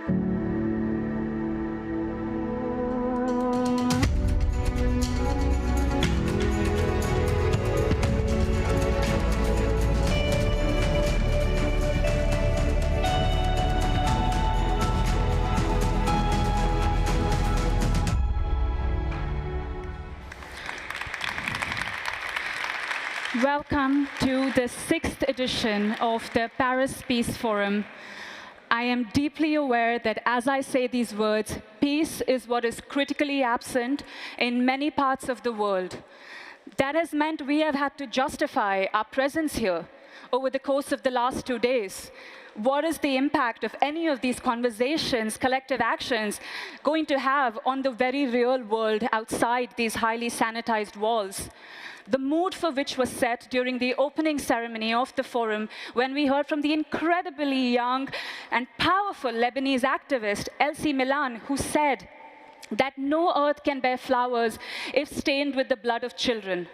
Welcome to the 6th edition of the Paris Peace Forum. I am deeply aware that as I say these words, peace is what is critically absent in many parts of the world. That has meant we have had to justify our presence here over the course of the last 2 days. What is the impact of any of these conversations, collective actions, going to have on the very real world outside these highly sanitized walls? The mood for which was set during the opening ceremony of the forum when we heard from the incredibly young and powerful Lebanese activist, Elsie Milan, who said that no earth can bear flowers if stained with the blood of children.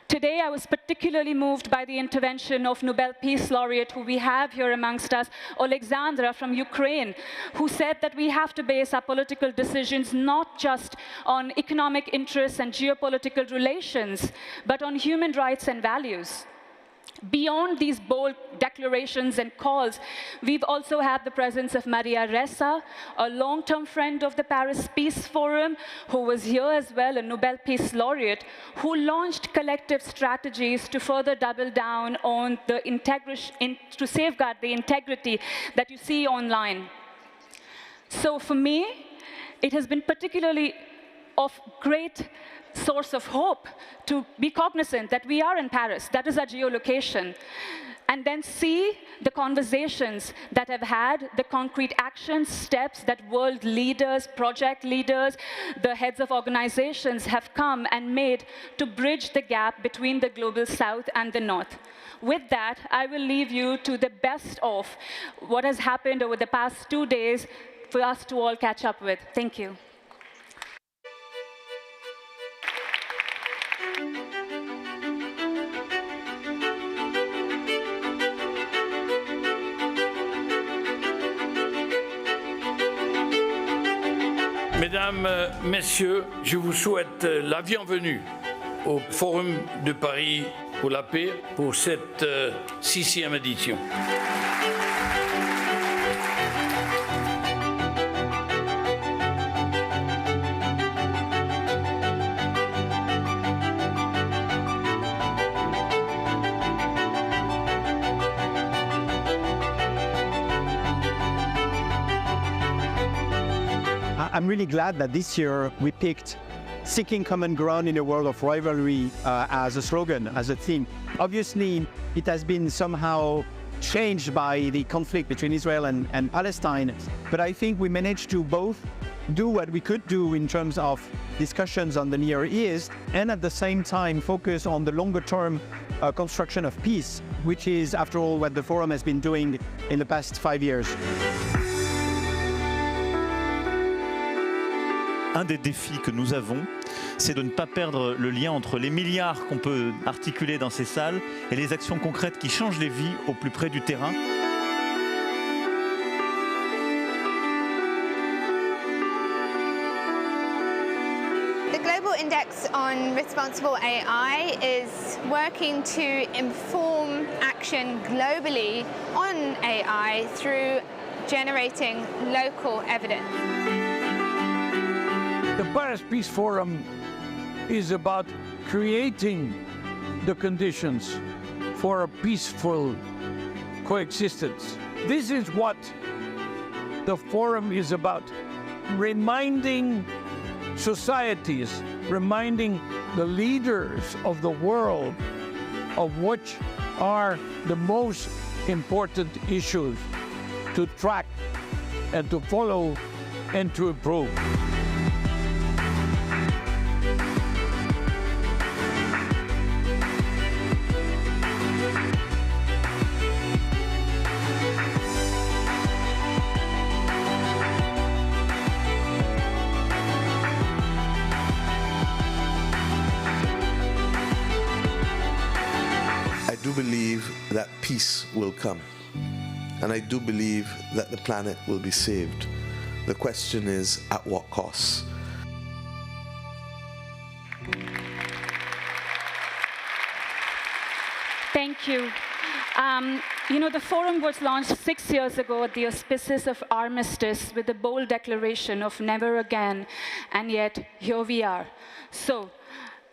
Today, I was particularly moved by the intervention of Nobel Peace Laureate, who we have here amongst us, Alexandra from Ukraine, who said that we have to base our political decisions not just on economic interests and geopolitical relations, but on human rights and values. Beyond these bold declarations and calls, we've also had the presence of Maria Ressa, a long-term friend of the Paris Peace Forum, who was here as well, a Nobel Peace Laureate, who launched collective strategies to further double down on the to safeguard the integrity that you see online. So for me, it has been particularly of great source of hope to be cognizant that we are in Paris, that is our geolocation, and then see the conversations that have had, the concrete actions, steps that world leaders, project leaders, the heads of organizations have come and made to bridge the gap between the global south and the north. With that, I will leave you to the best of what has happened over the past 2 days for us to all catch up with. Thank you. Mesdames, Messieurs, je vous souhaite la bienvenue au Forum de Paris pour la paix pour cette 6e édition. I'm really glad that this year we picked seeking common ground in a world of rivalry as a slogan, as a theme. Obviously, it has been somehow changed by the conflict between Israel and Palestine, but I think we managed to both do what we could do in terms of discussions on the Near East and at the same time focus on the longer-term construction of peace, which is, after all, what the Forum has been doing in the past 5 years. Un des défis que nous avons, c'est de ne pas perdre le lien entre les milliards qu'on peut articuler dans ces salles et les actions concrètes qui changent les vies au plus près du terrain. The Global Index on Responsible AI is working to inform action globally on AI through generating local evidence. The Paris Peace Forum is about creating the conditions for a peaceful coexistence. This is what the forum is about, reminding societies, reminding the leaders of the world of which are the most important issues to track and to follow and to improve. I do believe that peace will come. and I do believe that the planet will be saved. The question is, at what cost? Thank you. You know, the forum was launched 6 years ago at the auspices of Armistice with the bold declaration of never again, and yet here we are. So,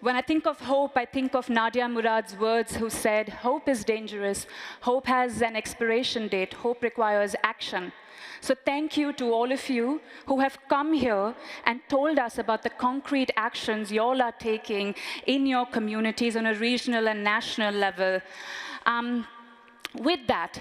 when I think of hope, I think of Nadia Murad's words, who said, hope is dangerous, hope has an expiration date, hope requires action. So thank you to all of you who have come here and told us about the concrete actions you all are taking in your communities on a regional and national level. With that,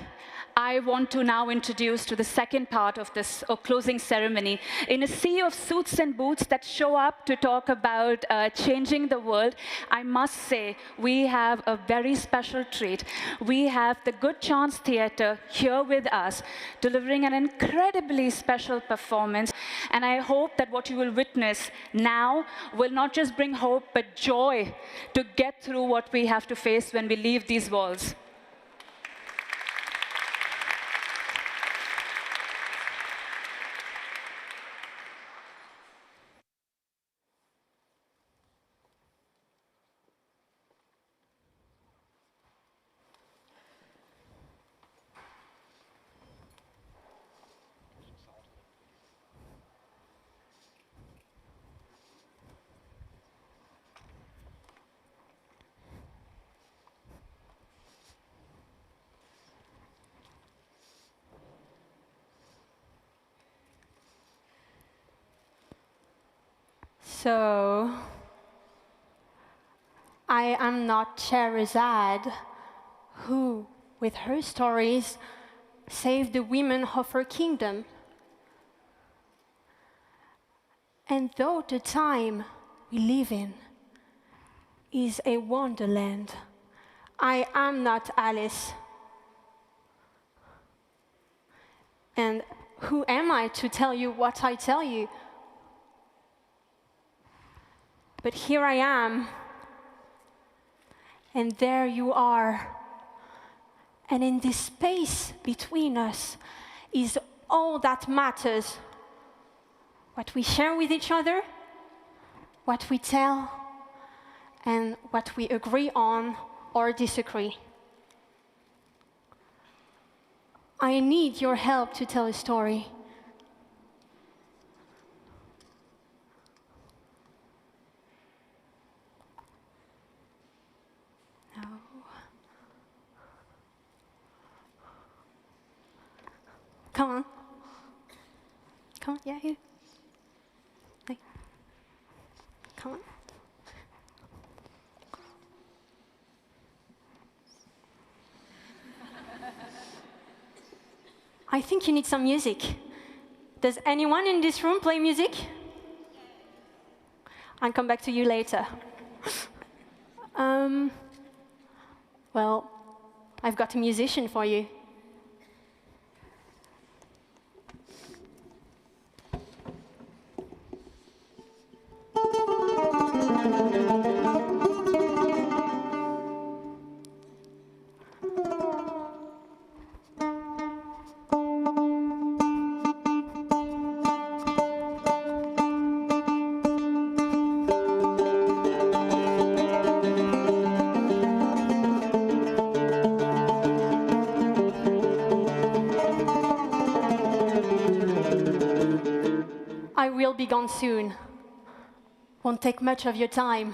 I want to now introduce to the second part of this closing ceremony. In a sea of suits and boots that show up to talk about changing the world, I must say we have a very special treat. We have the Good Chance Theatre here with us, delivering an incredibly special performance. And I hope that what you will witness now will not just bring hope, but joy to get through what we have to face when we leave these walls. So, I am not Sherazade, who, with her stories, saved the women of her kingdom. And though the time we live in is a wonderland, I am not Alice. And who am I to tell you what I tell you? But here I am, and there you are. And in this space between us is all that matters. What we share with each other, what we tell, and what we agree on or disagree. I need your help to tell a story. Come on. Come on, yeah, you. Hey. Come on. I think you need some music. Does anyone in this room play music? I'll come back to you later. Well, I've got a musician for you. I will be gone soon. Won't take much of your time.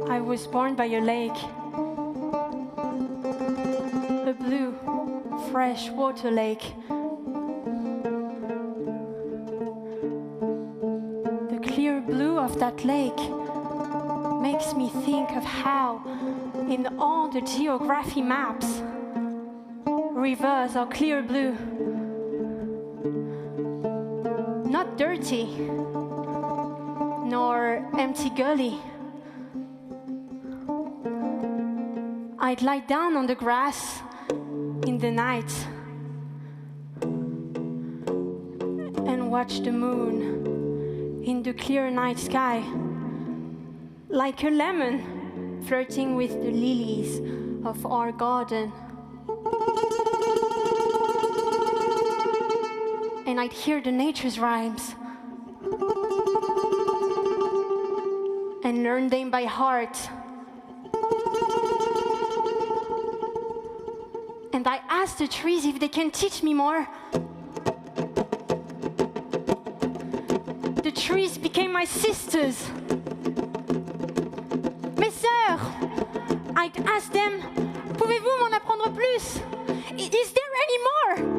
I was born by a lake, a blue, fresh water lake. Of that lake makes me think of how, in all the geography maps, rivers are clear blue, not dirty, nor empty gully. I'd lie down on the grass in the night and watch the moon in the clear night sky, like a lemon flirting with the lilies of our garden. And I'd hear the nature's rhymes and learn them by heart. And I ask the trees if they can teach me more. The trees became my sisters, mes sœurs. I'd ask them, pouvez-vous m'en apprendre plus? Is there any more?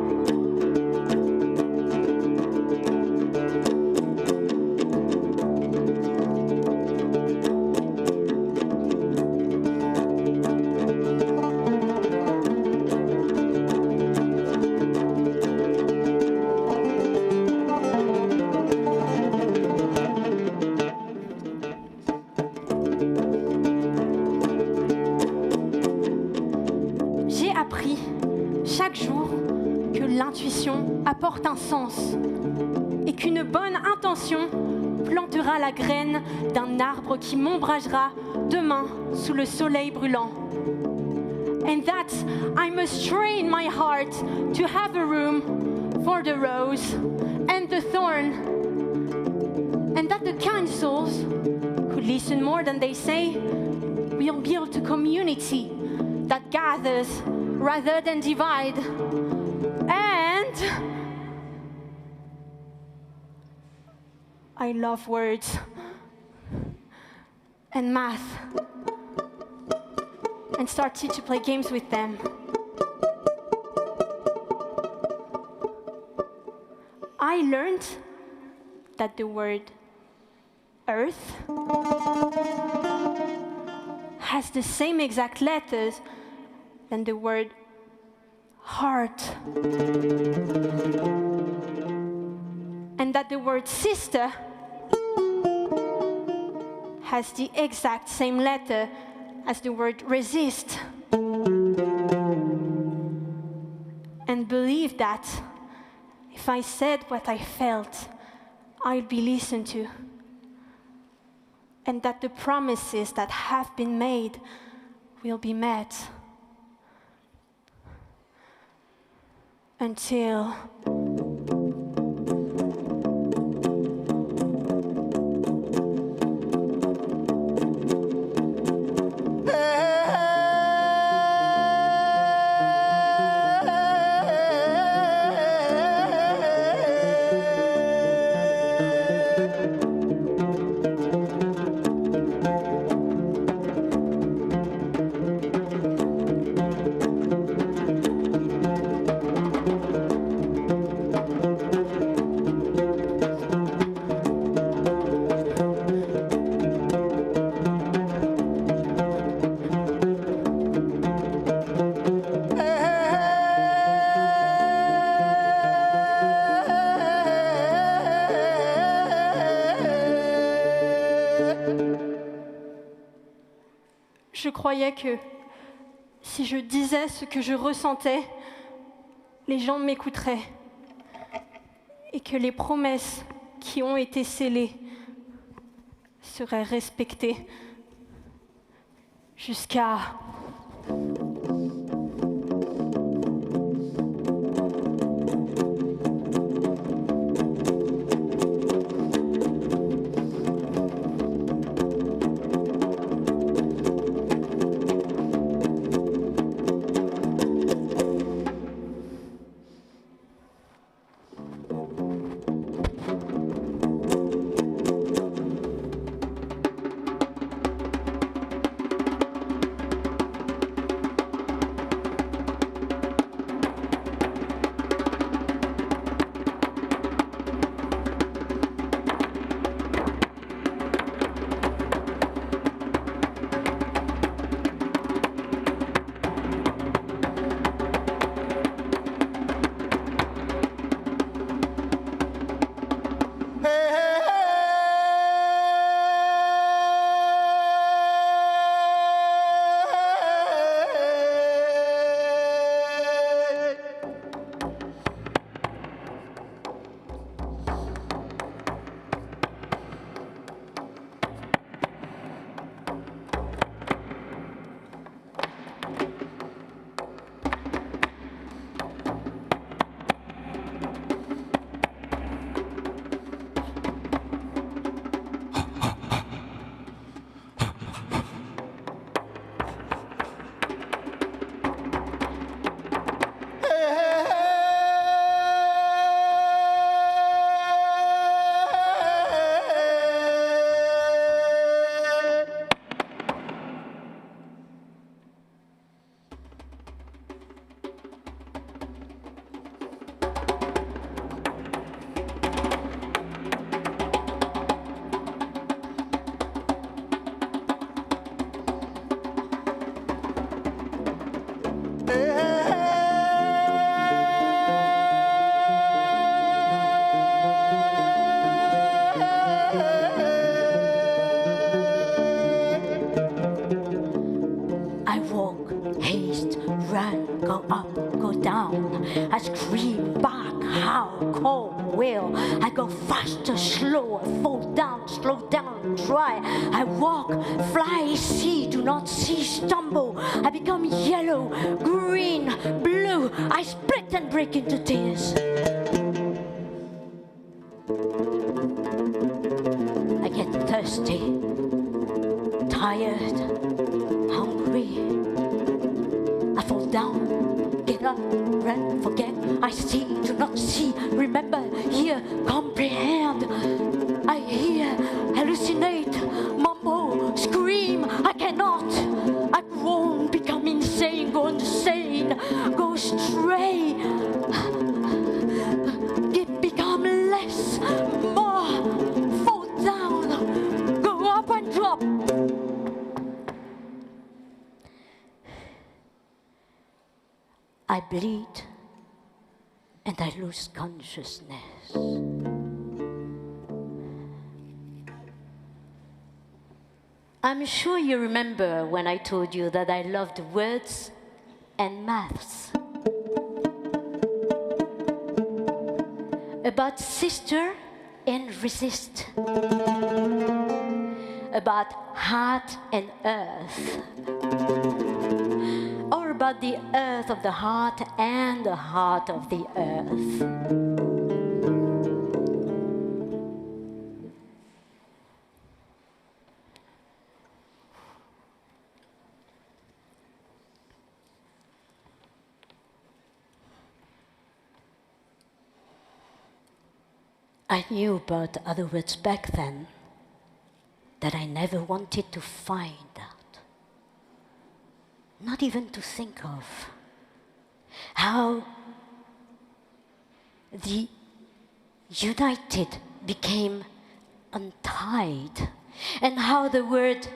Chaque jour que l'intuition apporte un sens et qu'une bonne intention plantera la graine d'un arbre qui m'ombragera demain sous le soleil brûlant. And that I must train my heart to have a room for the rose and the thorn, and that the kind souls who listen more than they say will build a community that gathers rather than divide. And I love words and math and started to play games with them. I learned that the word earth has the same exact letters than the word heart. And that the word sister has the exact same letter as the word resist. And believe that if I said what I felt, I'll be listened to. And that the promises that have been made will be met. Until je croyais que si je disais ce que je ressentais, les gens m'écouteraient et que les promesses qui ont été scellées seraient respectées jusqu'à... I scream back, how, cold, will. I go faster, slower, fall down, slow down, dry. I walk, fly, see, do not see, stumble. I become yellow, green, blue. I split and break into tears. I get thirsty, tired, hungry. I fall down, get up, run, forget. I see, do not see, remember, hear, comprehend. I hear, hallucinate, mumble, scream. I cannot. I groan, become insane, go insane, go stray. Become less, more, fall down, go up and drop. I bleed and I lose consciousness. I'm sure you remember when I told you that I loved words and maths. About sister and resist. About heart and earth. Or about the earth of the heart and the heart of the earth. I knew about other words back then that I never wanted to find out, not even to think of. How the united became untied, and how the word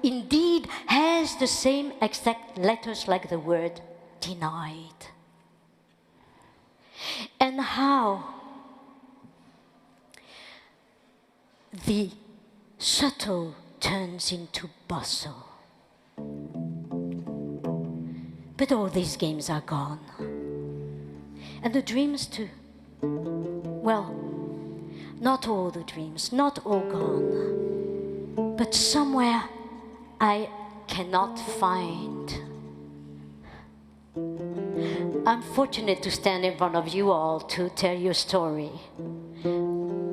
indeed has the same exact letters like the word denied. And how the subtle turns into bustle. But all these games are gone. And the dreams too. Well, not all the dreams, not all gone. But somewhere I cannot find. I'm fortunate to stand in front of you all to tell you a story.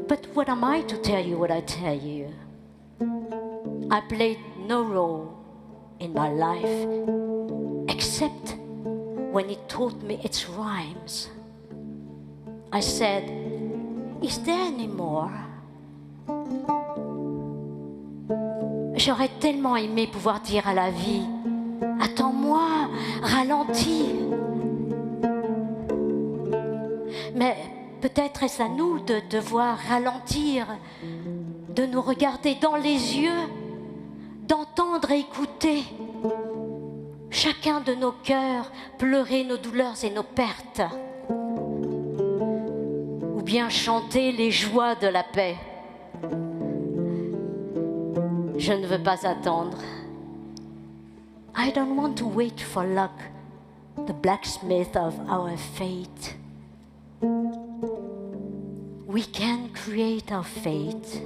But what am I to tell you what I tell you? I played no role in my life except when it taught me its rhymes. I said, is there any more? J'aurais tellement aimé pouvoir dire à la vie, attends-moi, ralentis. Mais peut-être est-ce à nous de devoir ralentir, de nous regarder dans les yeux, d'entendre et écouter chacun de nos cœurs pleurer nos douleurs et nos pertes, ou bien chanter les joies de la paix. Je ne veux pas attendre. I don't want to wait for luck, the blacksmith of our fate. We can create our fate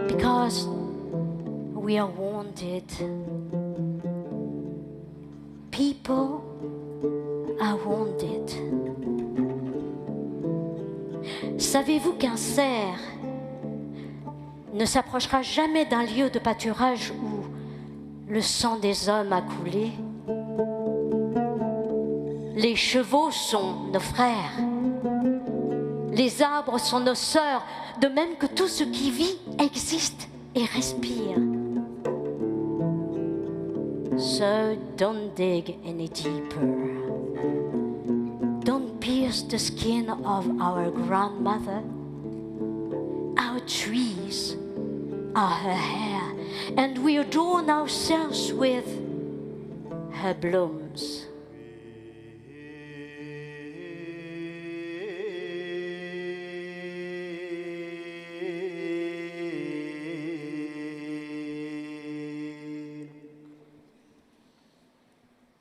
because we are wanted. People are wanted. Savez-vous qu'un cerf ne s'approchera jamais d'un lieu de pâturage où le sang des hommes a coulé? Les chevaux sont nos frères. Les arbres sont nos sœurs, de même que tout ce qui vit, existe et respire. So don't dig any deeper. Don't pierce the skin of our grandmother. Our trees are her hair, and we adorn ourselves with her blooms.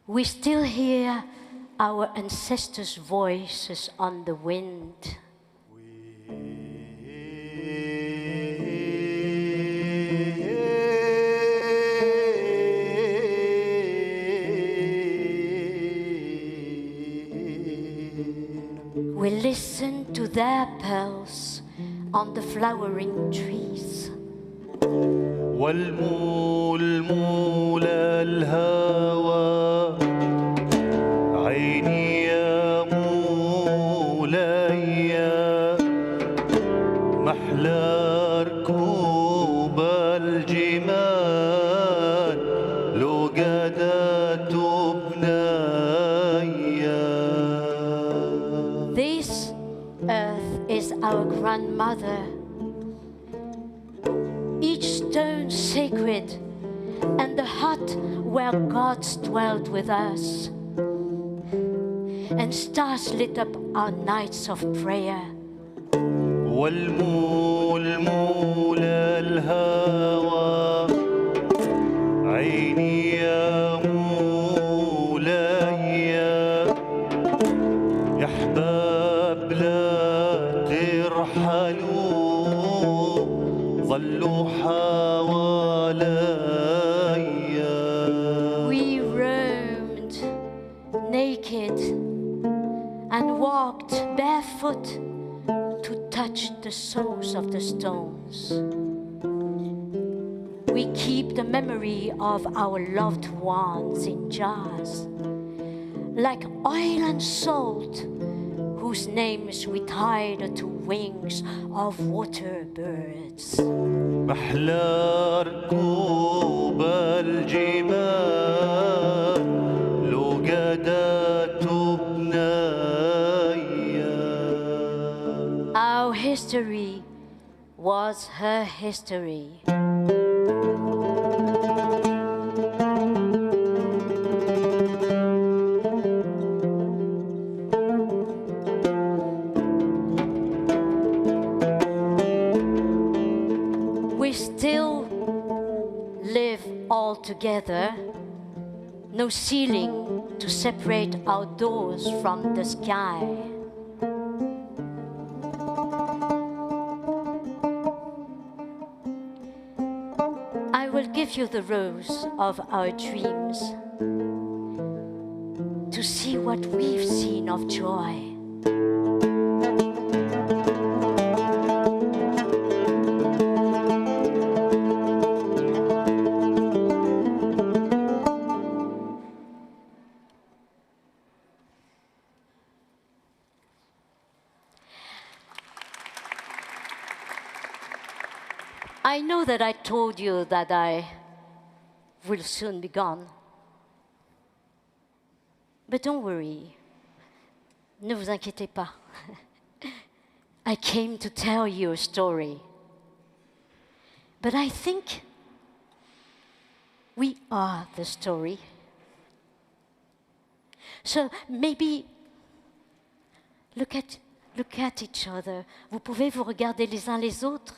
We still hear our ancestors' voices on the wind. We listen to their pearls on the flowering trees. والمول مول الهوى عيني يا مولاي محلى ركوب الجمال لو قادت بنايا. This earth is our grandmother, each stone sacred, and the hut where gods dwelled with us, and stars lit up our nights of prayer. والمول مول الهوى عيني يا مولاي يا احباب لا ترحلوا ظلوا حواليا. We roamed naked and walked barefoot to touch the soles of the stones. We keep the memory of our loved ones in jars, like oil and salt, whose names we tied to wings of water birds. محلى ركوب الجمال لو قادت بنايا. Our history was her history. We still live all together, no ceiling to separate our doors from the sky. I will give you the rose of our dreams to see what we've seen of joy. I know that I told you that I will soon be gone. But don't worry. Ne vous inquiétez pas. I came to tell you a story. But I think we are the story. So maybe look at each other. Vous pouvez vous regarder les uns les autres?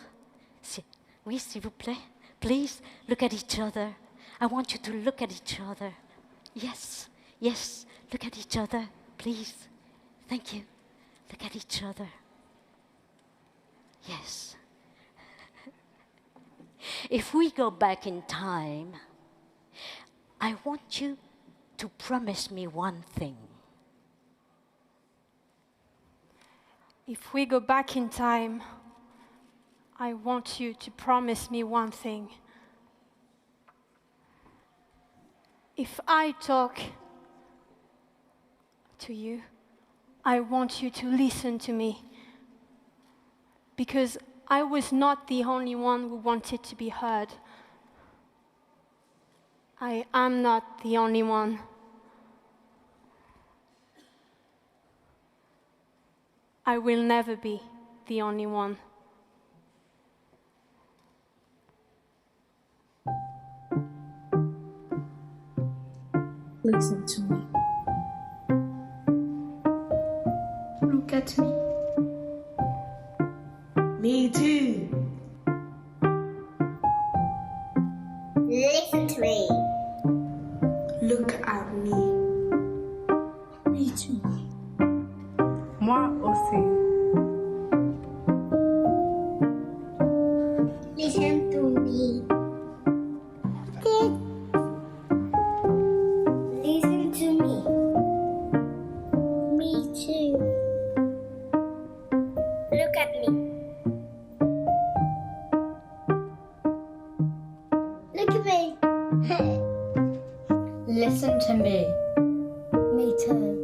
Oui, s'il vous plaît. Please look at each other. I want you to look at each other. Yes, yes, look at each other, please. Thank you. Look at each other. Yes. If we go back in time, I want you to promise me one thing. If we go back in time, I want you to promise me one thing. If I talk to you, I want you to listen to me. Because I was not the only one who wanted to be heard. I am not the only one. I will never be the only one. Listen to me. Look at me. Me too. Listen to me. Look at me. Me Look at me. Look at me. Listen to me. Me too.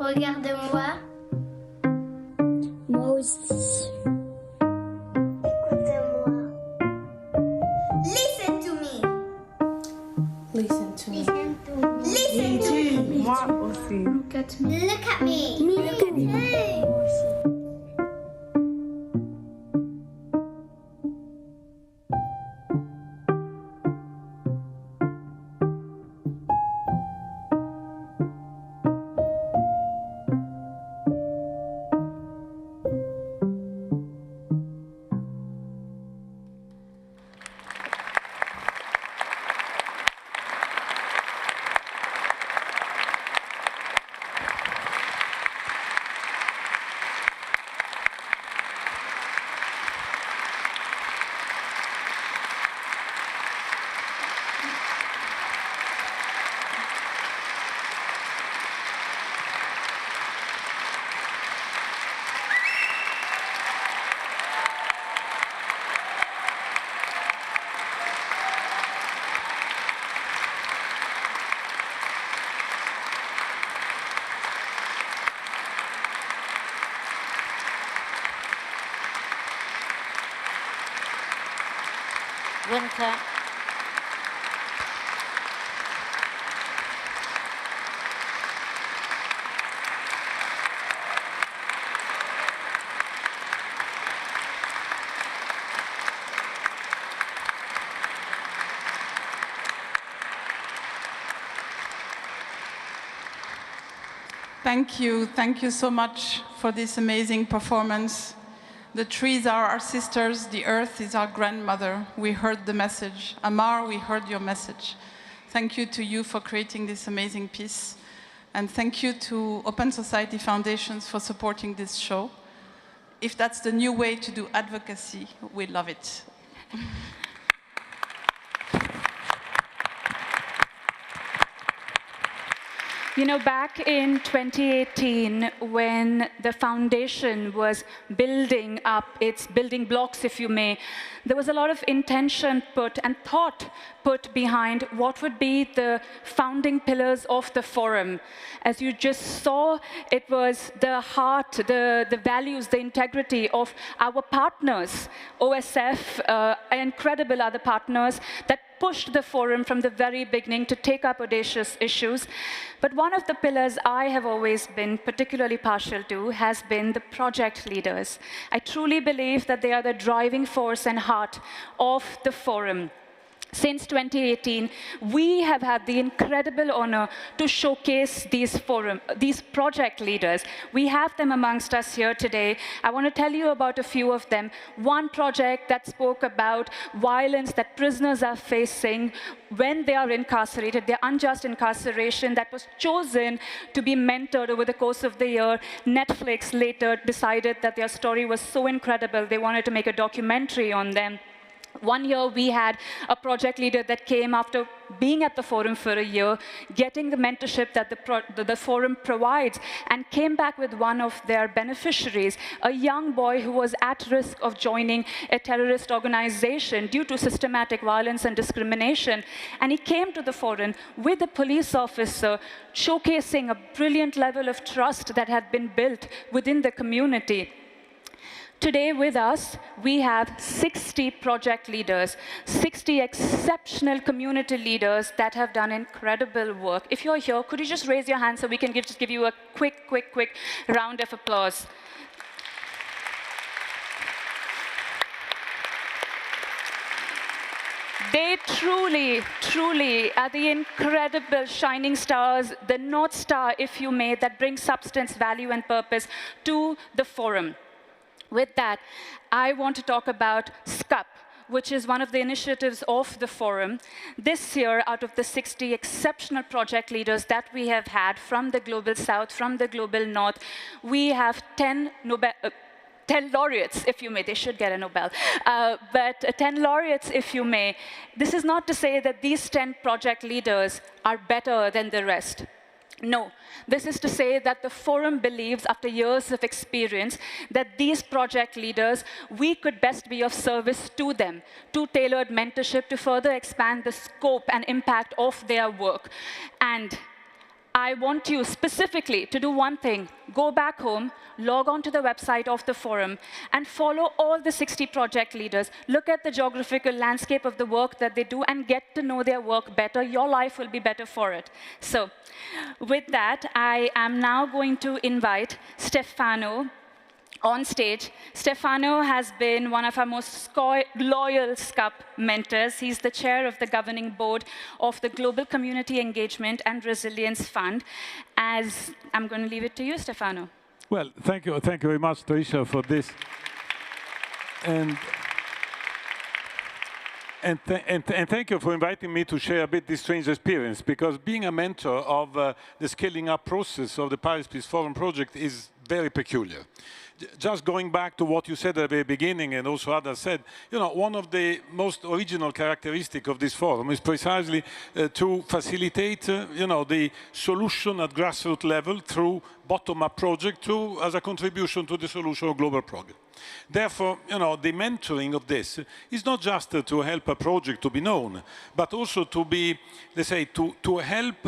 Regarde-moi. Moi aussi. Écoute-moi. Listen to me. Listen to me. Listen to me. Listen to me. Moi aussi. Look at me. Look at me. Look at me. Moi aussi. Winter. Thank you so much for this amazing performance. The trees are our sisters, the earth is our grandmother. We heard the message. Amar, we heard your message. Thank you to you for creating this amazing piece. And thank you to Open Society Foundations for supporting this show. If that's the new way to do advocacy, we love it. You know, back in 2018, when the foundation was building up its building blocks, if you may, there was a lot of intention put and thought put behind what would be the founding pillars of the forum. As you just saw, it was the heart, the values, the integrity of our partners, OSF, incredible other partners that pushed the forum from the very beginning to take up audacious issues. But one of the pillars I have always been particularly partial to has been the project leaders. I truly believe that they are the driving force and heart of the forum. Since 2018, we have had the incredible honor to showcase these project leaders. We have them amongst us here today. I want to tell you about a few of them. One project that spoke about violence that prisoners are facing when they are incarcerated, their unjust incarceration that was chosen to be mentored over the course of the year. Netflix later decided that their story was so incredible, they wanted to make a documentary on them. One year, we had a project leader that came after being at the forum for a year, getting the mentorship that the forum provides, and came back with one of their beneficiaries, a young boy who was at risk of joining a terrorist organization due to systematic violence and discrimination. And he came to the forum with a police officer, showcasing a brilliant level of trust that had been built within the community. Today with us, we have 60 project leaders, 60 exceptional community leaders that have done incredible work. If you're here, could you just raise your hand so we can just give you a quick round of applause. They truly are the incredible shining stars, the North Star, if you may, that brings substance, value, and purpose to the forum. With that, I want to talk about SCUP, which is one of the initiatives of the forum. This year, out of the 60 exceptional project leaders that we have had from the Global South, from the Global North, we have 10 laureates, if you may. They should get a Nobel. But 10 laureates, if you may. This is not to say that these 10 project leaders are better than the rest. No, this is to say that the forum believes, after years of experience, that these project leaders, we could best be of service to them, to tailored mentorship to further expand the scope and impact of their work. And I want you specifically to do one thing. Go back home, log on to the website of the forum, and follow all the 60 project leaders. Look at the geographical landscape of the work that they do and get to know their work better. Your life will be better for it. So with that, I am now going to invite Stefano on stage. Stefano has been one of our most loyal SCUP mentors. He's the chair of the governing board of the Global Community Engagement and Resilience Fund. As I'm going to leave it to you, Stefano. Well, thank you very much, Taisha, for this. And thank you for inviting me to share a bit this strange experience, because being a mentor of the scaling up process of the Paris Peace Forum project is very peculiar. Just going back to what you said at the very beginning, and also others said, you know, one of the most original characteristics of this forum is precisely to facilitate, you know, the solution at grassroots level through bottom-up project as a contribution to the solution of global problem. Therefore, you know, the mentoring of this is not just to help a project to be known, but also to be, let's say, to help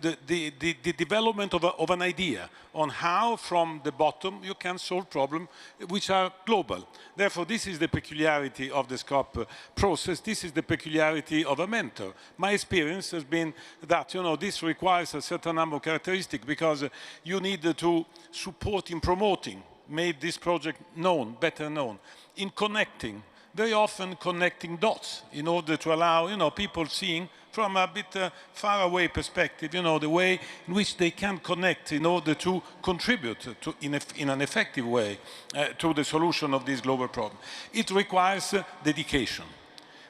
the development of an idea on how, from the bottom, you can solve problems which are global. Therefore, this is the peculiarity of the SCOP process. This is the peculiarity of a mentor. My experience has been that, you know, this requires a certain number of characteristics, because you need to support in promoting, made this project known, better known, in connecting, very often connecting dots in order to allow, you know, people seeing from a bit far away perspective, you know, the way in which they can connect in order to contribute in an effective way to the solution of this global problem. It requires dedication.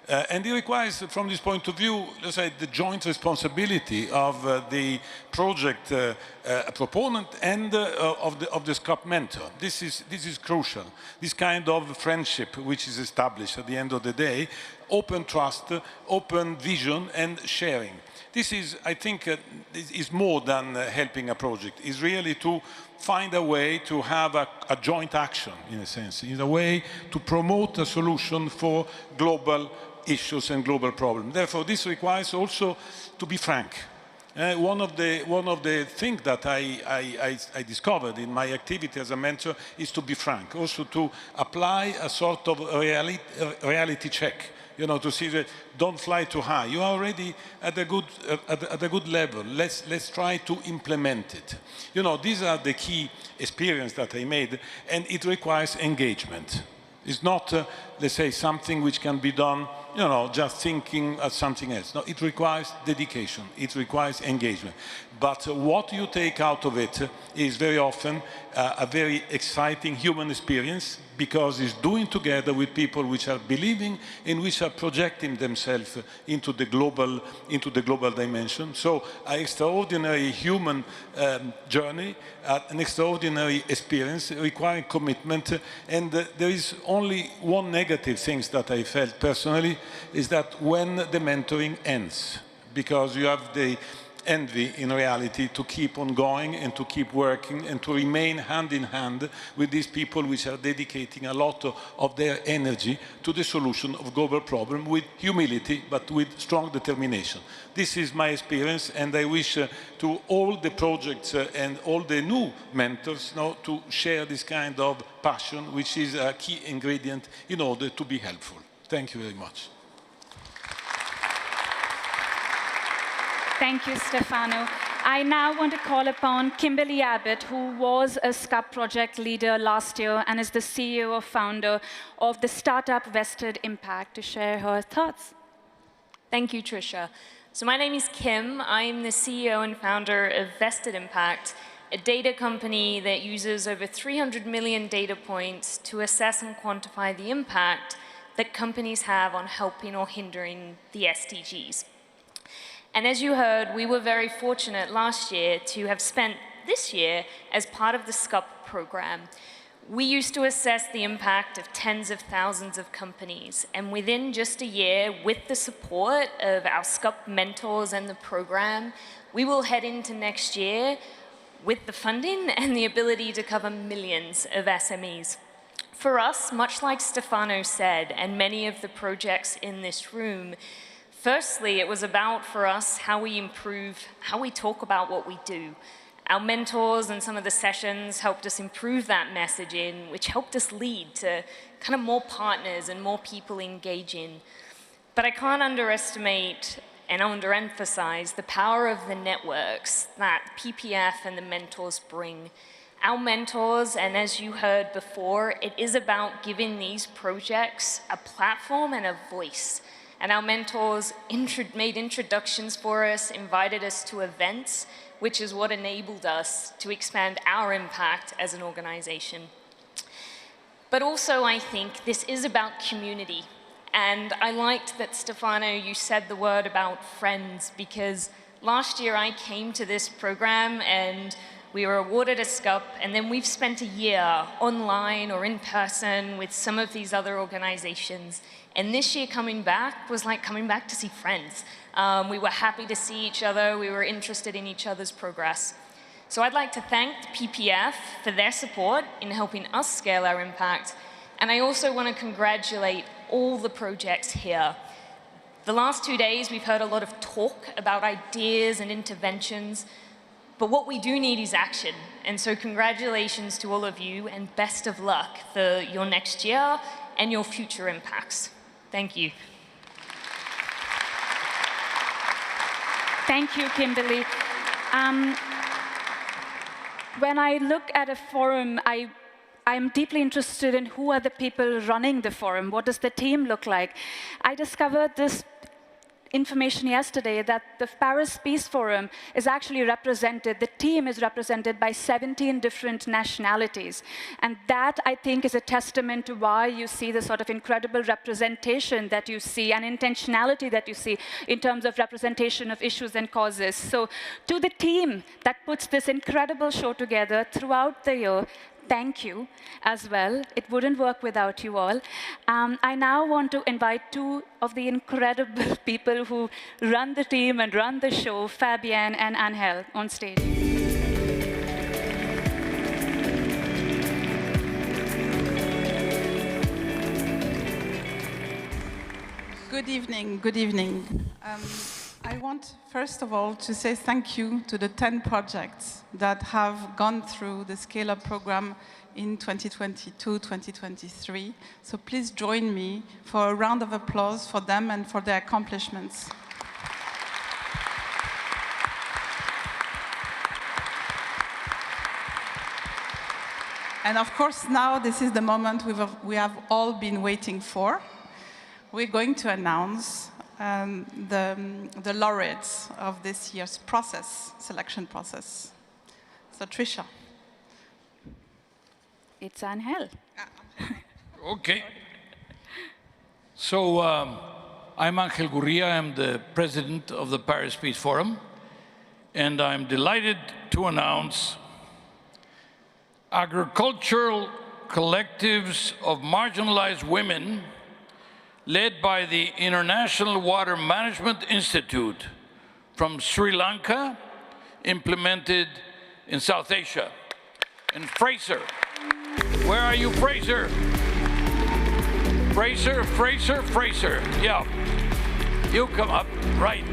And it requires, from this point of view, let's say, the joint responsibility of the project proponent and of the SCOP mentor. This is crucial. This kind of friendship which is established at the end of the day, open trust, open vision, and sharing. This is, I think, is more than helping a project. It's really to find a way to have a joint action, in a sense, in a way to promote a solution for global issues and global problems. Therefore, this requires also to be frank. One of the things that I discovered in my activity as a mentor is to be frank, also to apply a sort of reality check. You know, to see that don't fly too high. You are already at a good level. Let's try to implement it. You know, these are the key experience that I made, and it requires engagement. It's not, let's say, something which can be done, you know, just thinking of something else. No, it requires dedication. It requires engagement. But what you take out of it is very often a very exciting human experience, because it's doing together with people which are believing and which are projecting themselves into the global dimension. So an extraordinary human journey, an extraordinary experience requiring commitment. And there is only one negative thing that I felt personally, is that when the mentoring ends, because you have the envy in reality to keep on going and to keep working and to remain hand in hand with these people which are dedicating a lot of their energy to the solution of global problem with humility but with strong determination. This is my experience, and I wish to all the projects and all the new mentors now to share this kind of passion, which is a key ingredient in order to be helpful. Thank you very much. Thank you, Stefano. I now want to call upon Kimberly Abbott, who was a SCUP project leader last year and is the CEO or founder of the startup Vested Impact, to share her thoughts. Thank you, Tricia. So my name is Kim. I'm the CEO and founder of Vested Impact, a data company that uses over 300 million data points to assess and quantify the impact that companies have on helping or hindering the SDGs. And as you heard, we were very fortunate last year to have spent this year as part of the SCUP program. We used to assess the impact of tens of thousands of companies, and within just a year, with the support of our SCUP mentors and the program, we will head into next year with the funding and the ability to cover millions of SMEs. For us, much like Stefano said, and many of the projects in this room, firstly, it was about, for us, how we improve, how we talk about what we do. Our mentors and some of the sessions helped us improve that messaging, which helped us lead to kind of more partners and more people engaging. But I can't underestimate and underemphasize the power of the networks that PPF and the mentors bring. Our mentors, and as you heard before, it is about giving these projects a platform and a voice. And our mentors made introductions for us, invited us to events, which is what enabled us to expand our impact as an organization. But also, I think this is about community. And I liked that, Stefano, you said the word about friends, because last year I came to this program and we were awarded a SCUP, and then we've spent a year online or in person with some of these other organizations. And this year coming back was like coming back to see friends. We were happy to see each other. We were interested in each other's progress. So I'd like to thank the PPF for their support in helping us scale our impact. And I also want to congratulate all the projects here. The last 2 days, we've heard a lot of talk about ideas and interventions, but what we do need is action. And so congratulations to all of you, and best of luck for your next year and your future impacts. Thank you. Thank you, Kimberly. When I look at a forum, I'm deeply interested in who are the people running the forum. What does the team look like? I discovered this information yesterday that the Paris Peace Forum is actually represented, the team is represented by 17 different nationalities. And that, I think, is a testament to why you see the sort of incredible representation that you see and intentionality that you see in terms of representation of issues and causes. So to the team that puts this incredible show together throughout the year, thank you as well. It wouldn't work without you all. I now want to invite two of the incredible people who run the team and run the show, Fabienne and Angel, on stage. Good evening, good evening. I want, first of all, to say thank you to the 10 projects that have gone through the Scale Up program in 2022-2023. So please join me for a round of applause for them and for their accomplishments. And of course, now this is the moment we have all been waiting for. We're going to announce the laureates of this year's selection process. So, Trisha. It's Angel. Okay. So, I'm Angel Gurria. I'm the president of the Paris Peace Forum. And I'm delighted to announce agricultural collectives of marginalized women led by the International Water Management Institute from Sri Lanka, implemented in South Asia. And Fraser, where are you, Fraser? Fraser, Fraser, Fraser, yeah. You come up, right.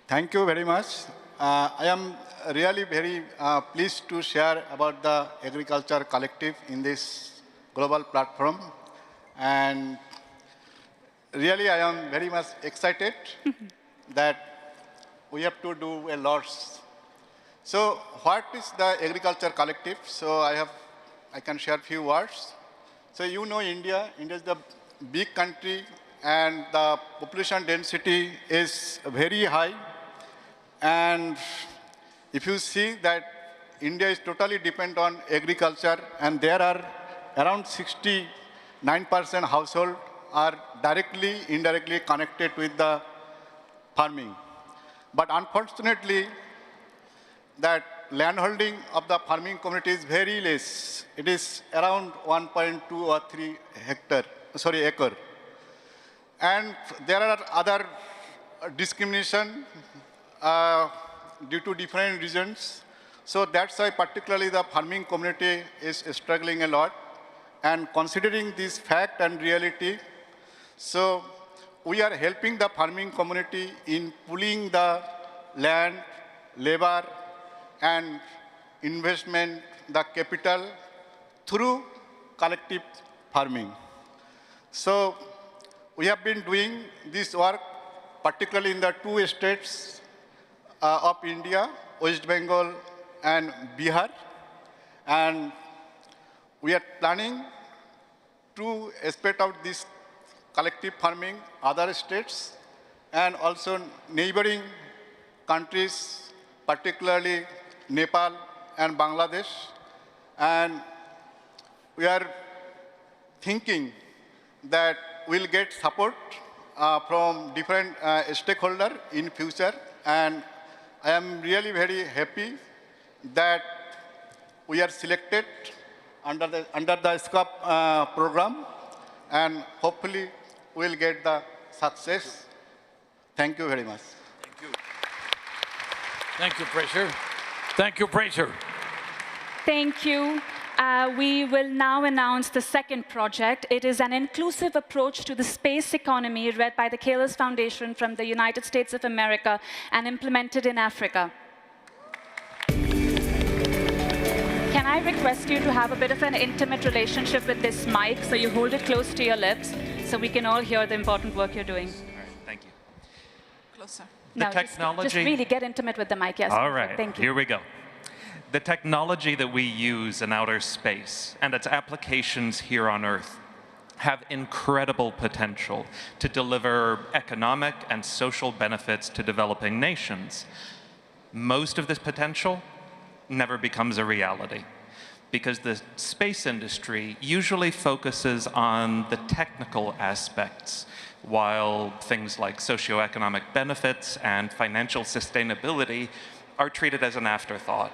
Thank you very much. I am really very pleased to share about the agriculture collective in this global platform. And really, I am very much excited that we have to do a lot. So what is the agriculture collective? So I can share a few words. So you know India is the big country and the population density is very high. And if you see that India is totally dependent on agriculture, and there are around 69% households are directly, indirectly connected with the farming. But unfortunately, that landholding of the farming community is very less. It is around 1.2 or 3 acre. And there are other discrimination due to different reasons. So that's why particularly the farming community is struggling a lot. And considering this fact and reality, so we are helping the farming community in pooling the land, labor, and investment, the capital, through collective farming. So we have been doing this work, particularly in the two states of India, West Bengal and Bihar. And we are planning to spread out this collective farming other states and also neighboring countries, particularly Nepal and Bangladesh. And we are thinking that we'll get support from different stakeholders in future. And I am really very happy that we are selected under the SCOP program, and hopefully we'll get the success. Thank you very much. Thank you. Thank you, Pressure. Thank you, Pressure. Thank you. We will now announce the second project. It is an inclusive approach to the space economy led by the Kalos Foundation from the United States of America and implemented in Africa. Can I request you to have a bit of an intimate relationship with this mic, so you hold it close to your lips, so we can all hear the important work you're doing. All right, thank you. Closer. The No, technology. just really get intimate with the mic, yes. All right, Thank you. here we go. The technology that we use in outer space and its applications here on Earth have incredible potential to deliver economic and social benefits to developing nations. Most of this potential never becomes a reality because the space industry usually focuses on the technical aspects, while things like socioeconomic benefits and financial sustainability are treated as an afterthought.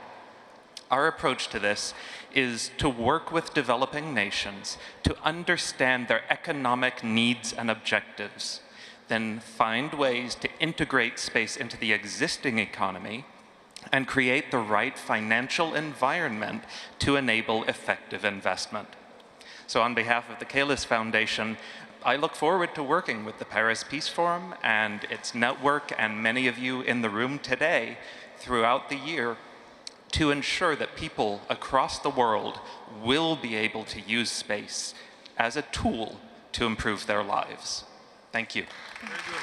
Our approach to this is to work with developing nations to understand their economic needs and objectives, then find ways to integrate space into the existing economy and create the right financial environment to enable effective investment. So on behalf of the Kalos Foundation, I look forward to working with the Paris Peace Forum and its network and many of you in the room today throughout the year to ensure that people across the world will be able to use space as a tool to improve their lives. Thank you. Very good.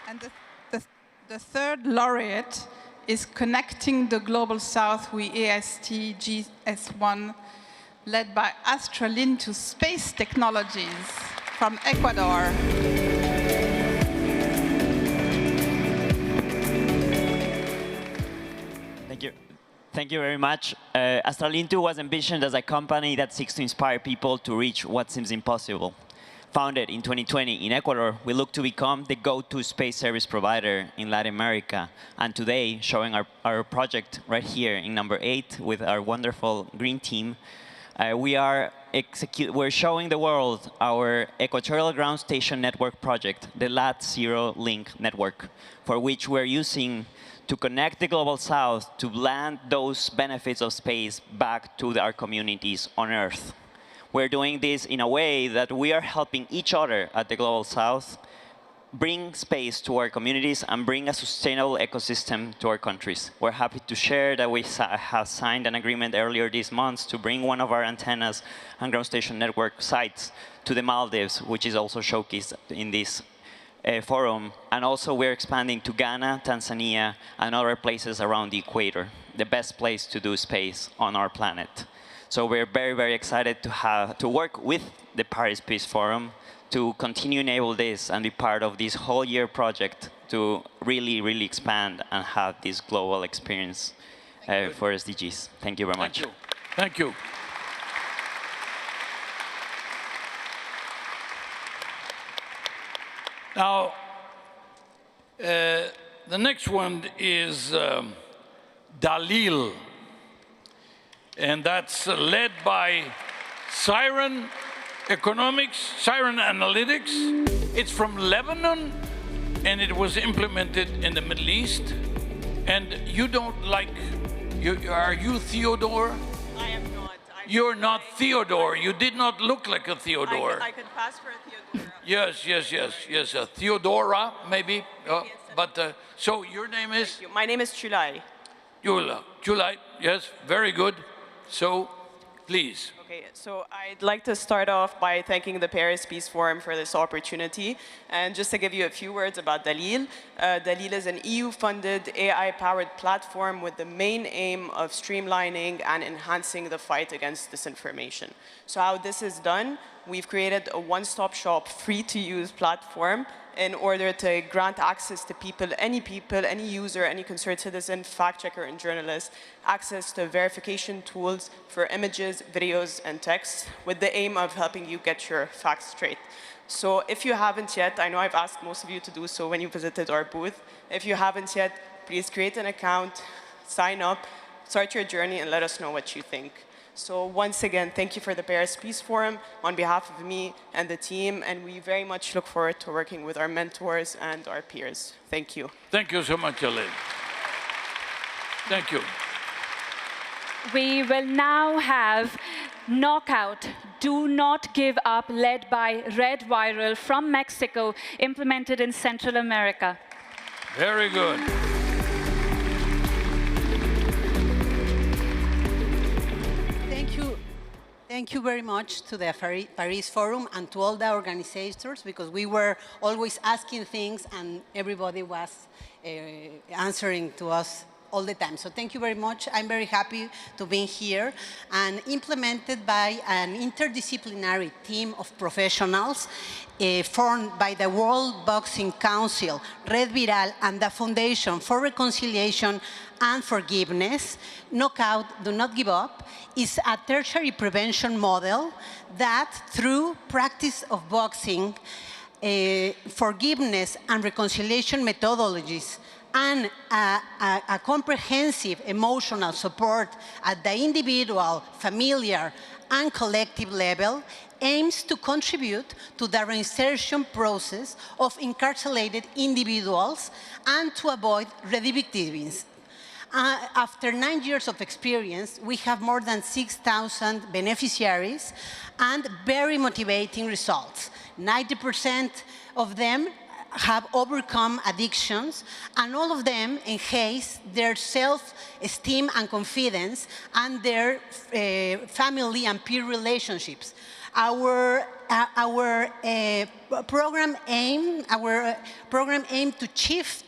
And the third laureate is Connecting the Global South with AST GS1, led by Astralin to Space Technologies from Ecuador. Thank you. Thank you very much. Astralintu was envisioned as a company that seeks to inspire people to reach what seems impossible. Founded in 2020 in Ecuador, we look to become the go-to space service provider in Latin America. And today, showing our project right here in number 8 with our wonderful green team, we're showing the world our Equatorial Ground Station Network project, the LAT0 Link network, for which we're using to connect the Global South to land those benefits of space back to our communities on Earth. We're doing this in a way that we are helping each other at the Global South bring space to our communities and bring a sustainable ecosystem to our countries. We're happy to share that we have signed an agreement earlier this month to bring one of our antennas and ground station network sites to the Maldives, which is also showcased in this forum. And also we're expanding to Ghana, Tanzania, and other places around the equator, the best place to do space on our planet. So we're very, very excited to work with the Paris Peace Forum to continue enable this and be part of this whole year project to really, really expand and have this global experience for SDGs. Thank you very much. Thank you. Now, the next one is Dalil. and that's led by Siren Economics, Siren Analytics. It's from Lebanon, and it was implemented in the Middle East. And you don't like, are you Theodore? I am not. You're not Theodore. You did not look like a Theodore. I could pass for a Theodora. Yes, a Theodora, maybe. So your name is? My name is Chulai. Chulai, yes, very good. So, please. Okay, so I'd like to start off by thanking the Paris Peace Forum for this opportunity. And just to give you a few words about Dalil. Dalil is an EU-funded AI-powered platform with the main aim of streamlining and enhancing the fight against disinformation. So how this is done, we've created a one-stop shop, free-to-use platform in order to grant access to people, any user, any concerned citizen, fact checker, and journalist, access to verification tools for images, videos, and text, with the aim of helping you get your facts straight. So if you haven't yet, I know I've asked most of you to do so when you visited our booth. If you haven't yet, please create an account, sign up, start your journey, and let us know what you think. So once again, thank you for the Paris Peace Forum on behalf of me and the team, and we very much look forward to working with our mentors and our peers. Thank you. Thank you so much, Elaine. Thank you. We will now have Knockout, Do Not Give Up, led by Red Viral from Mexico, implemented in Central America. Very good. Thank you very much to the Paris Forum and to all the organizers, because we were always asking things and everybody was answering to us all the time. So thank you very much. I'm very happy to be here, and implemented by an interdisciplinary team of professionals formed by the World Boxing Council, Red Viral, and the Foundation for Reconciliation and Forgiveness. Knockout, Do Not Give Up is a tertiary prevention model that, through practice of boxing, forgiveness and reconciliation methodologies, and a comprehensive emotional support at the individual, familiar, and collective level, aims to contribute to the reinsertion process of incarcerated individuals and to avoid recidivism. After 9 years of experience, we have more than 6,000 beneficiaries and very motivating results. 90% of them have overcome addictions, and all of them enhance their self-esteem and confidence and their family and peer relationships. Our program aimed to shift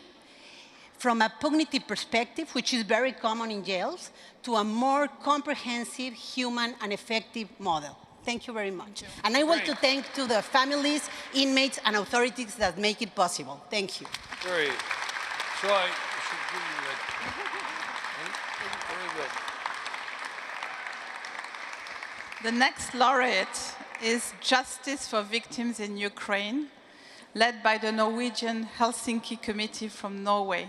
from a cognitive perspective, which is very common in jails, to a more comprehensive, human, and effective model. Thank you very much. And I want to thank to the families, inmates, and authorities that make it possible. Thank you. Great. So I should give you that. Very good. The next laureate is Justice for Victims in Ukraine, led by the Norwegian Helsinki Committee from Norway.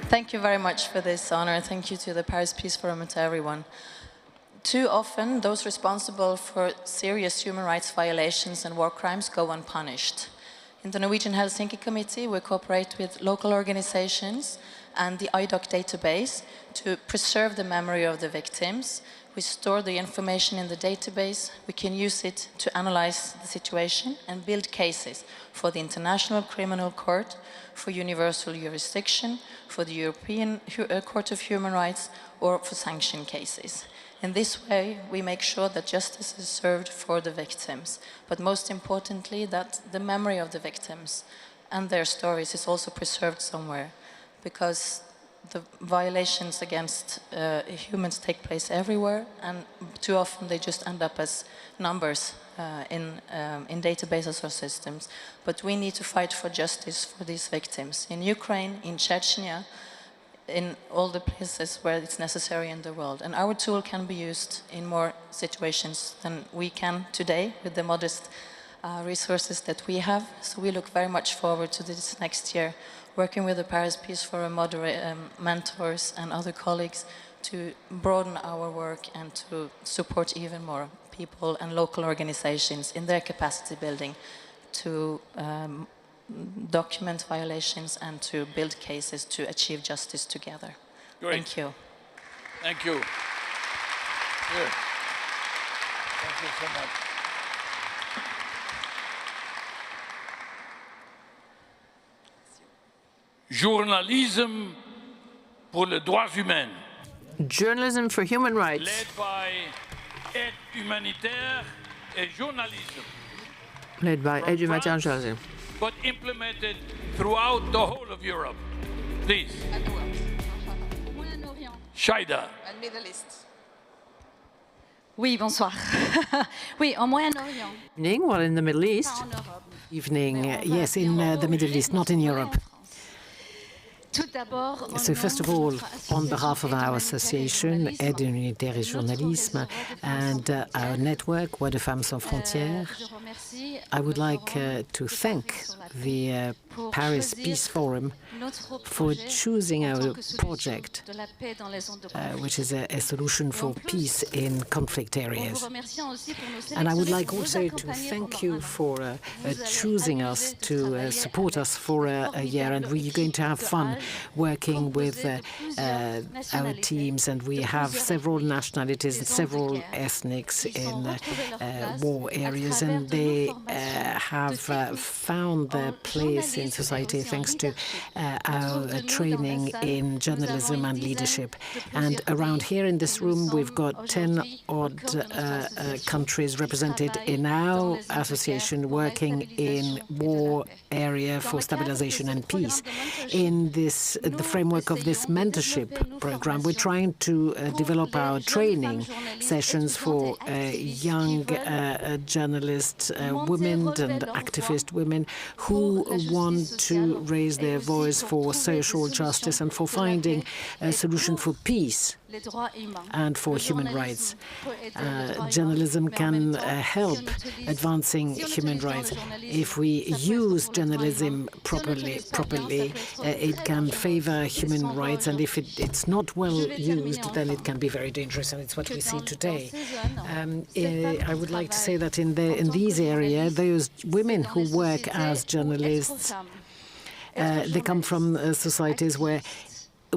Thank you very much for this honor. Thank you to the Paris Peace Forum and to everyone. Too often, those responsible for serious human rights violations and war crimes go unpunished. In the Norwegian Helsinki Committee, we cooperate with local organizations and the IDOC database to preserve the memory of the victims. We store the information in the database. We can use it to analyze the situation and build cases for the International Criminal Court, for universal jurisdiction, for the European Court of Human Rights, or for sanction cases. In this way, we make sure that justice is served for the victims, but most importantly, that the memory of the victims and their stories is also preserved somewhere, because the violations against humans take place everywhere, and too often they just end up as numbers in databases or systems. But we need to fight for justice for these victims in Ukraine, in Chechnya, in all the places where it's necessary in the world. And our tool can be used in more situations than we can today with the modest resources that we have. So we look very much forward to this next year, working with the Paris Peace Forum mentors and other colleagues to broaden our work and to support even more people and local organizations in their capacity building to document violations and to build cases to achieve justice together. Great. Thank you. Thank you. Good. Thank you so much. Journalisme pour les droits humains. Journalism for human rights. Led by aide humanitaire et journalisme. Led by aide humanitaire and journalism. But implemented throughout the whole of Europe. Please. Shaida. And Middle East. Oui, bonsoir. Oui, en Moyen-Orient. Evening, well, in the Middle East. Evening, yes, in the Middle East, not in Europe. So first of all, on behalf of our association, Aide Humanitaire et Journalisme, and our network, Voix de Femmes Sans Frontières, I would like to thank the Paris Peace Forum for choosing our project, which is a solution for peace in conflict areas. And I would like also to thank you for choosing us to support us for a year, and we're going to have fun working with our teams, and we have several nationalities and several ethnics in war areas, and they have found their place in society thanks to our training in journalism and leadership. And around here in this room, we've got 10 odd countries represented in our association working in war area for stabilization and peace. In the framework of this mentorship program, we're trying to develop our training sessions for young journalists, women and activist women who want to raise their voice for social justice and for finding a solution for peace and for human rights. Journalism can help advancing human rights. If we use journalism properly, it can favor human rights, and if it's not well used, then it can be very dangerous, and it's what we see today. I would like to say that in these areas, those women who work as journalists, they come from societies where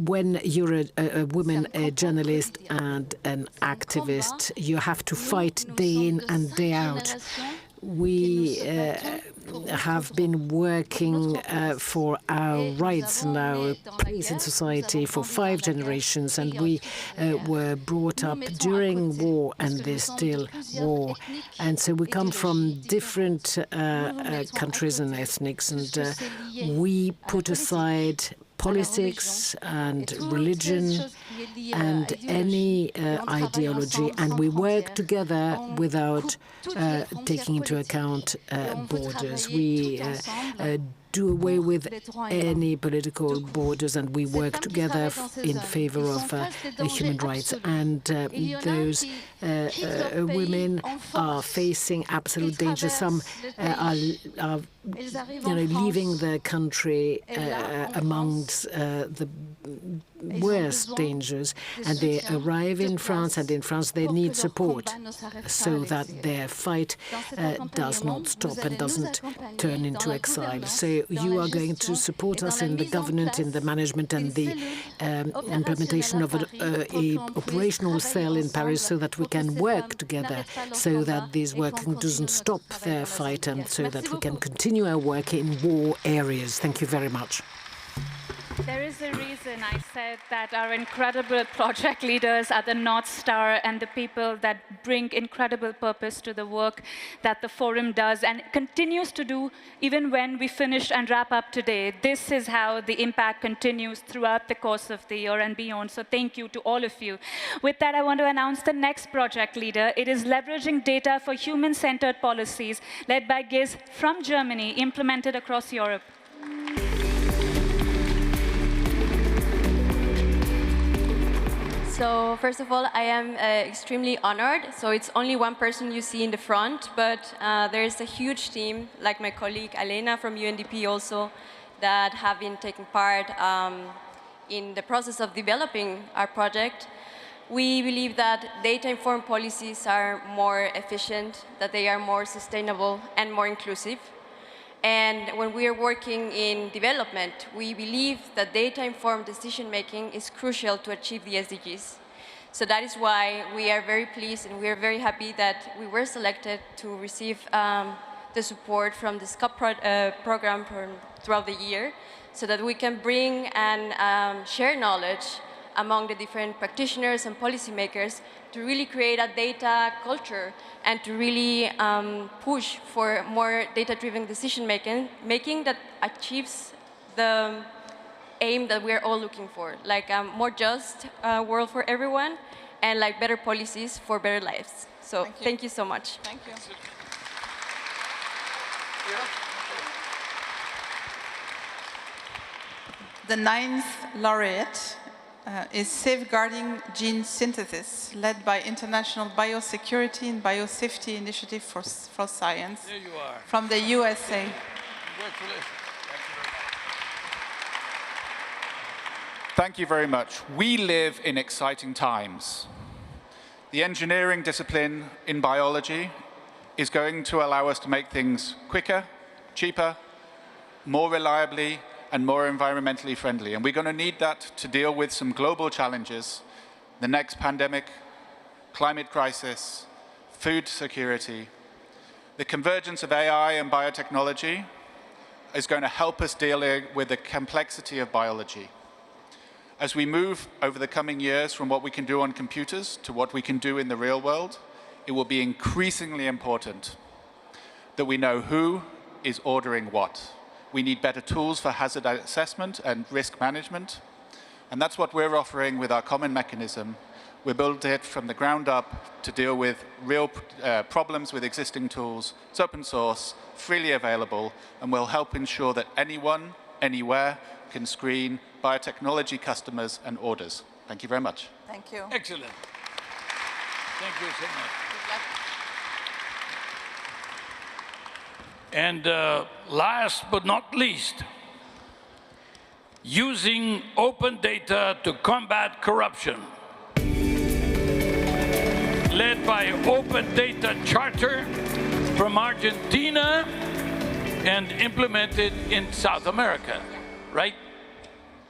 when you're a woman, a journalist and an activist, you have to fight day in and day out. We have been working for our rights and our place in society for 5 generations, and we were brought up during war, and there's still war. And so we come from different countries and ethnics, and we put aside politics and religion and any ideology, and we work together without taking into account borders. We do away with any political borders, and we work together in favor of human rights. And those women are facing absolute danger. Some are leaving the country amongst the worst dangers, and they arrive in France, and in France they need support so that their fight does not stop and doesn't turn into exile. So you are going to support us in the governance, in the management, and the implementation of an operational cell in Paris so that we can work together, so that this work doesn't stop their fight, and so that we can continue our work in war areas. Thank you very much. There is a reason I said that our incredible project leaders are the North Star and the people that bring incredible purpose to the work that the Forum does and continues to do even when we finish and wrap up today. This is how the impact continues throughout the course of the year and beyond. So thank you to all of you. With that, I want to announce the next project leader. It is leveraging data for human-centered policies, led by Giz from Germany, implemented across Europe. So first of all, I am extremely honored. So it's only one person you see in the front, but there's a huge team, like my colleague Elena from UNDP also, that have been taking part in the process of developing our project. We believe that data-informed policies are more efficient, that they are more sustainable and more inclusive. And when we are working in development, we believe that data-informed decision-making is crucial to achieve the SDGs. So that is why we are very pleased and we are very happy that we were selected to receive the support from the SCOP program throughout the year, so that we can bring and share knowledge among the different practitioners and policymakers to really create a data culture and to really push for more data-driven decision-making that achieves the aim that we're all looking for, like a more just world for everyone and like better policies for better lives. So thank you so much. Thank you. The 9th laureate is Safeguarding Gene Synthesis, led by International Biosecurity and Biosafety Initiative for Science. There you are. From the USA. Congratulations. Thank you very much. We live in exciting times. The engineering discipline in biology is going to allow us to make things quicker, cheaper, more reliably, and more environmentally friendly. And we're going to need that to deal with some global challenges, the next pandemic, climate crisis, food security. The convergence of AI and biotechnology is going to help us deal with the complexity of biology. As we move over the coming years from what we can do on computers to what we can do in the real world, it will be increasingly important that we know who is ordering what. We need better tools for hazard assessment and risk management. And that's what we're offering with our common mechanism. We built it from the ground up to deal with real problems with existing tools. It's open source, freely available, and will help ensure that anyone, anywhere, can screen biotechnology customers and orders. Thank you very much. Thank you. Excellent. Thank you so much. And last but not least, using open data to combat corruption, led by Open Data Charter from Argentina and implemented in South America, right?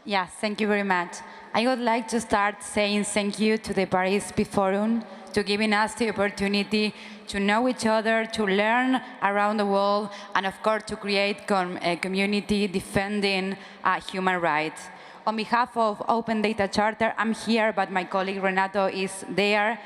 Yes, thank you very much. I would like to start saying thank you to the Paris Peace Forum to giving us the opportunity to know each other, to learn around the world, and of course to create a community defending human rights. On behalf of Open Data Charter, I'm here, but my colleague Renato is there.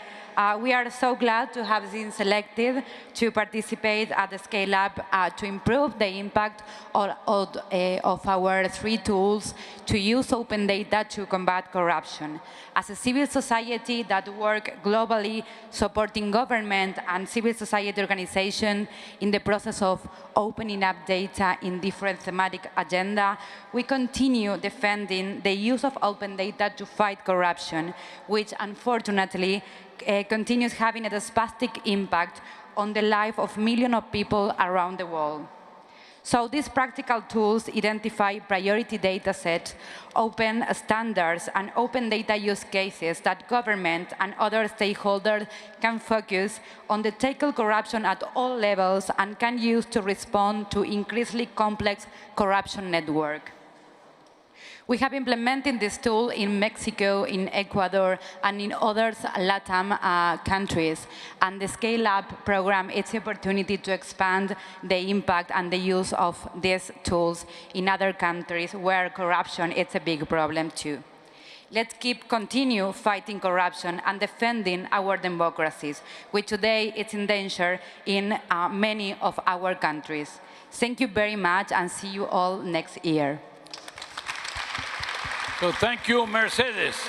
We are so glad to have been selected to participate at the Scale Up to improve the impact of our 3 tools to use open data to combat corruption. As a civil society that work globally supporting government and civil society organizations in the process of opening up data in different thematic agenda, we continue defending the use of open data to fight corruption, which unfortunately continues having a spastic impact on the life of millions of people around the world. So these practical tools identify priority data sets, open standards, and open data use cases that government and other stakeholders can focus on to tackle corruption at all levels and can use to respond to increasingly complex corruption networks. We have implemented this tool in Mexico, in Ecuador, and in other LATAM countries. And the Scale Up program is the opportunity to expand the impact and the use of these tools in other countries where corruption is a big problem too. Let's continue fighting corruption and defending our democracies, which today is in danger in many of our countries. Thank you very much, and see you all next year. So thank you, Mercedes.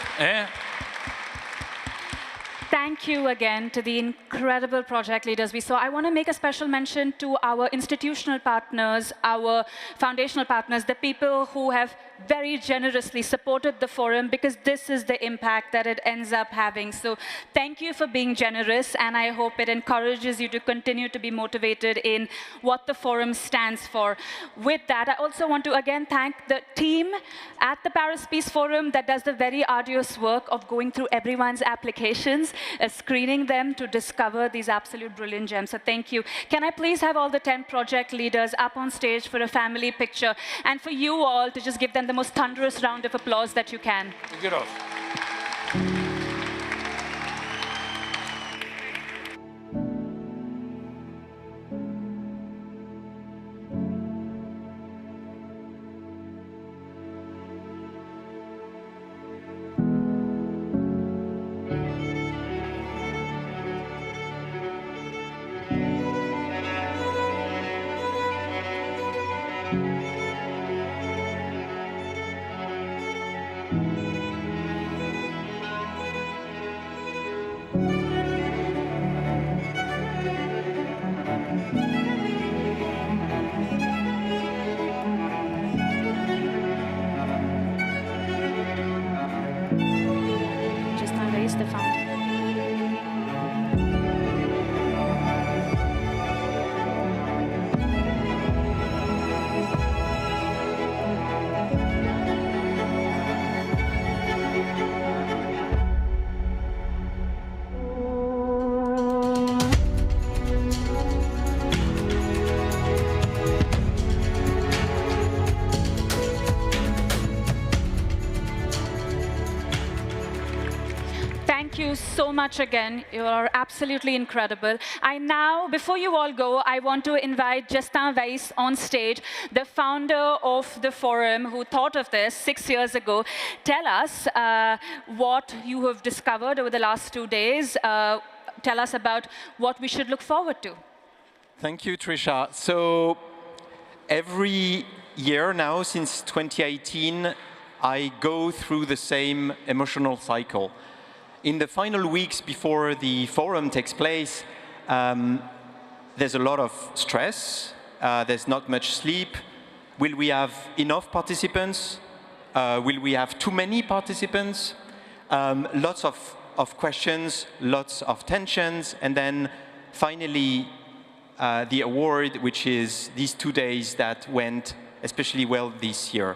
thank you again to the incredible project leaders we saw. I want to make a special mention to our institutional partners, our foundational partners, the people who have very generously supported the forum, because this is the impact that it ends up having. So thank you for being generous, and I hope it encourages you to continue to be motivated in what the forum stands for. With that, I also want to again thank the team at the Paris Peace Forum that does the very arduous work of going through everyone's applications, screening them to discover these absolute brilliant gems. So thank you. Can I please have all the 10 project leaders up on stage for a family picture, and for you all to just give them the most thunderous round of applause that you can. Get off. Just now raise the fountain. Thank you so much again. You are absolutely incredible. I now, before you all go, I want to invite Justin Weiss on stage, the founder of the forum who thought of this 6 years ago. Tell us what you have discovered over the last 2 days. Tell us about what we should look forward to. Thank you, Trisha. So every year now, since 2018, I go through the same emotional cycle. In the final weeks before the forum takes place, there's a lot of stress. There's not much sleep. Will we have enough participants? Will we have too many participants? Lots of questions, lots of tensions, and then finally the award, which is these 2 days that went especially well this year.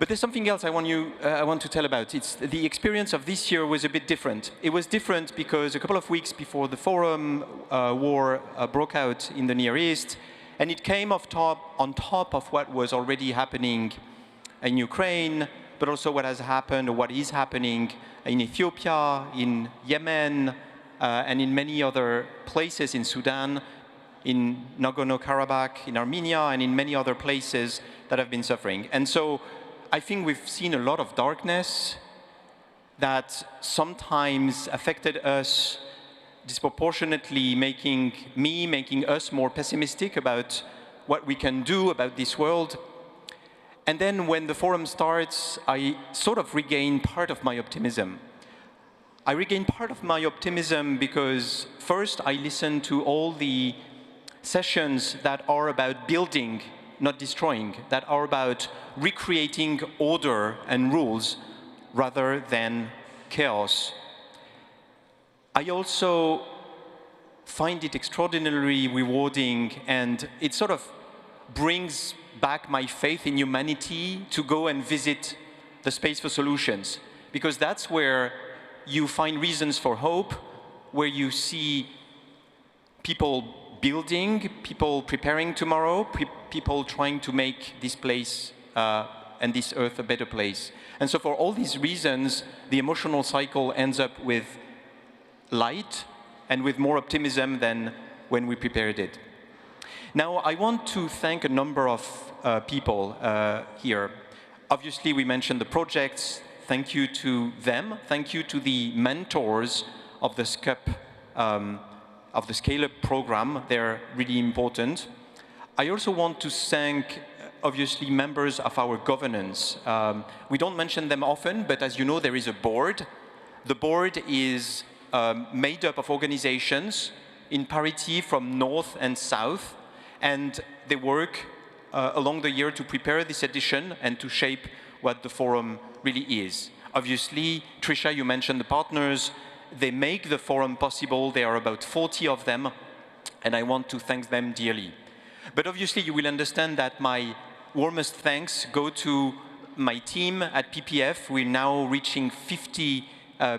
But there's something else I want to tell about. It's the experience of this year was a bit different. It was different because a couple of weeks before the forum, war broke out in the Near East, and it came on top of what was already happening in Ukraine, but also what has happened or what is happening in Ethiopia, in Yemen, and in many other places in Sudan, in Nagorno-Karabakh, in Armenia, and in many other places that have been suffering. And so I think we've seen a lot of darkness that sometimes affected us disproportionately, making us more pessimistic about what we can do about this world. And then when the forum starts, I sort of regain part of my optimism. I regain part of my optimism because first I listen to all the sessions that are about building, not destroying, that are about recreating order and rules rather than chaos. I also find it extraordinarily rewarding, and it sort of brings back my faith in humanity to go and visit the Space for Solutions, because that's where you find reasons for hope, where you see people building, people preparing tomorrow, people trying to make this place and this earth a better place. And so for all these reasons, the emotional cycle ends up with light and with more optimism than when we prepared it. Now, I want to thank a number of people here. Obviously, we mentioned the projects. Thank you to them. Thank you to the mentors of the of the Scale-Up program. They're really important. I also want to thank, obviously, members of our governance. We don't mention them often, but as you know, there is a board. The board is made up of organizations in parity from north and south, and they work along the year to prepare this edition and to shape what the forum really is. Obviously, Trisha, you mentioned the partners. They make the forum possible. There are about 40 of them, and I want to thank them dearly. But obviously, you will understand that my warmest thanks go to my team at PPF. We're now reaching 50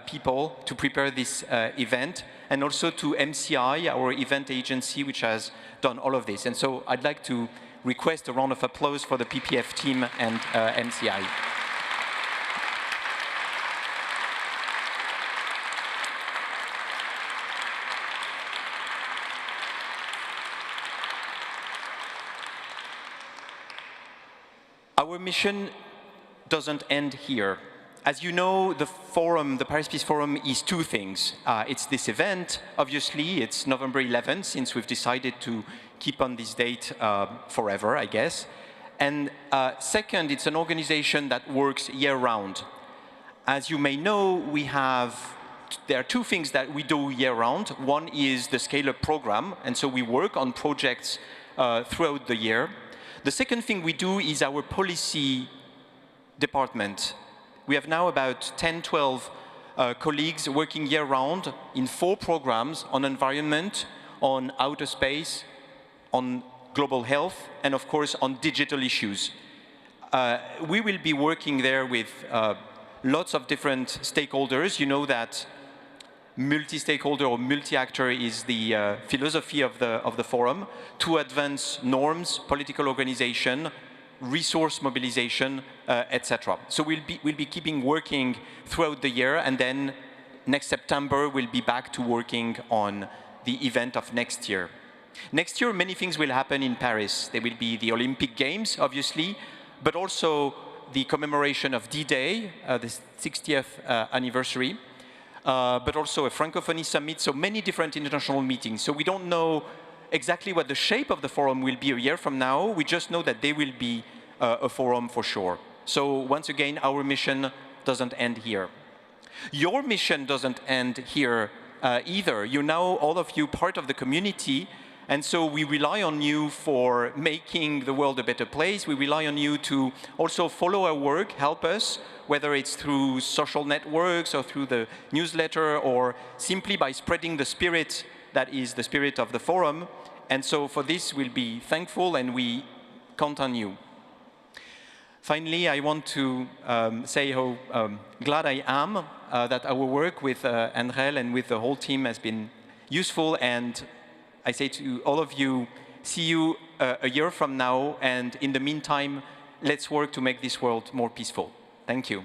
people to prepare this event, and also to MCI, our event agency, which has done all of this. And so I'd like to request a round of applause for the PPF team and MCI. Our mission doesn't end here. As you know, the forum, the Paris Peace Forum, is two things. It's this event, obviously, it's November 11th, since we've decided to keep on this date forever, I guess. And second, it's an organization that works year-round. As you may know, there are two things that we do year-round. One is the Scale-Up program, and so we work on projects throughout the year. The second thing we do is our policy department. We have now about 10, 12 colleagues working year-round in 4 programs on environment, on outer space, on global health, and of course on digital issues. We will be working there with lots of different stakeholders. You know that multi-stakeholder or multi-actor is the philosophy of the forum to advance norms, political organization, resource mobilization, etc. So we'll be keeping working throughout the year, and then next September we'll be back to working on the event of next year. Next year, many things will happen in Paris. There will be the Olympic Games, obviously, but also the commemoration of D-Day, the 60th anniversary, but also a Francophonie summit, so many different international meetings. So we don't know exactly what the shape of the forum will be a year from now. We just know that there will be a forum for sure. So once again, our mission doesn't end here. Your mission doesn't end here either. You're now, all of you, part of the community, and so we rely on you for making the world a better place. We rely on you to also follow our work, help us, whether it's through social networks or through the newsletter or simply by spreading the spirit that is the spirit of the forum. And so for this, we'll be thankful and we count on you. Finally, I want to say how glad I am that our work with Andrel and with the whole team has been useful, and I say to all of you, see you a year from now, and in the meantime, let's work to make this world more peaceful. Thank you.